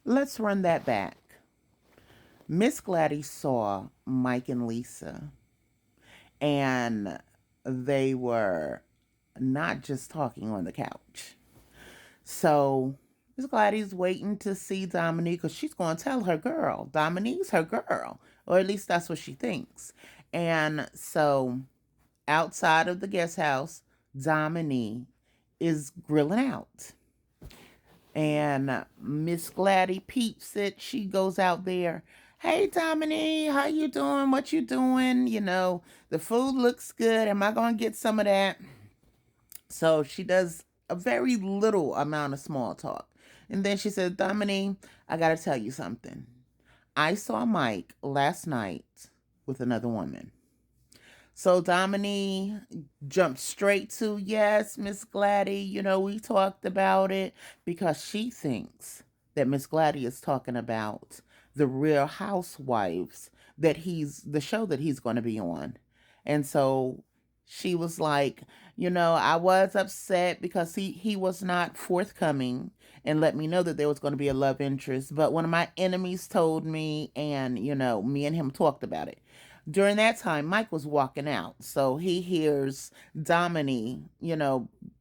Let's run that back. Miss Gladys saw Mike and Lisa, and they were not just talking on the couch. So Miss Gladys waiting to see Dominique because she's going to tell her girl. Dominique's her girl, or at least that's what she thinks. And so outside of the guest house, Dominique is grilling out. And Miss Gladdy peeps it. She goes out there. Hey Dominique, how you doing? What you doing? The food looks good. Am I gonna get some of that? So she does a very little amount of small talk. And then she said, Dominique, I gotta tell you something. I saw Mike last night with another woman. So Dominique jumped straight to, yes, Miss Gladdy, we talked about it because she thinks that Miss Gladdy is talking about the Real Housewives, the show that he's going to be on. And so she was like, I was upset because he was not forthcoming and let me know that there was going to be a love interest. But one of my enemies told me, and, me and him talked about it. During that time, Mike was walking out. So he hears Dominique,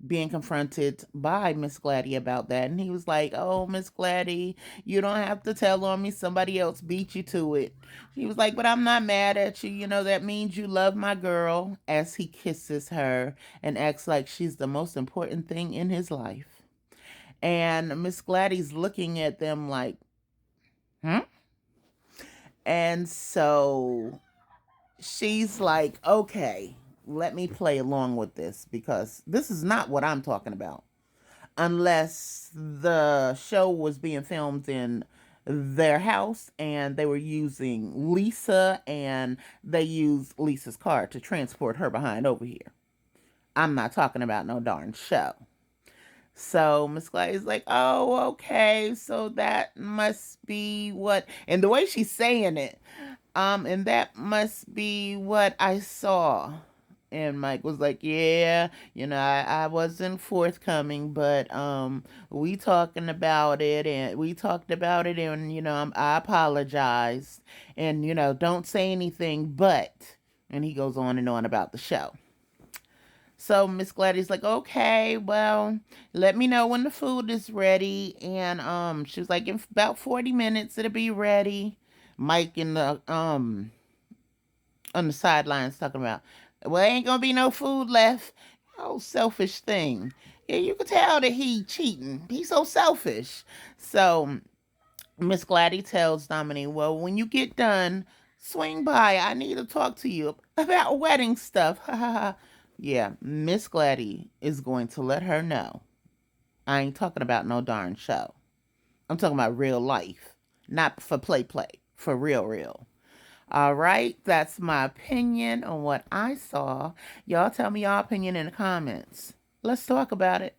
being confronted by Miss Gladdy about that. And he was like, oh, Miss Gladdy, you don't have to tell on me. Somebody else beat you to it. She was like, but I'm not mad at you. That means you love my girl, as he kisses her and acts like she's the most important thing in his life. And Miss Gladdy's looking at them like, hmm? And so she's like, okay, let me play along with this because this is not what I'm talking about. Unless the show was being filmed in their house and they were using Lisa and they used Lisa's car to transport her behind over here. I'm not talking about no darn show. So Miss Gladys like, oh, okay, so that must be what, and the way she's saying it, and that must be what I saw. And Mike was like, yeah, I wasn't forthcoming, but we talking about it, and we talked about it, and I apologized, and don't say anything, but, and he goes on and on about the show. So Miss Gladys like, okay, well, let me know when the food is ready. And she was like, in about 40 minutes it'll be ready. Mike in the on the sidelines talking about, well, ain't gonna be no food left. Oh, selfish thing. Yeah, you could tell that he cheating. He's so selfish. So Miss Gladdy tells Dominique, well, when you get done, swing by. I need to talk to you about wedding stuff. Yeah, Miss Gladdy is going to let her know. I ain't talking about no darn show. I'm talking about real life. Not for play, for real, real. All right, that's my opinion on what I saw. Y'all tell me y'all opinion in the comments. Let's talk about it.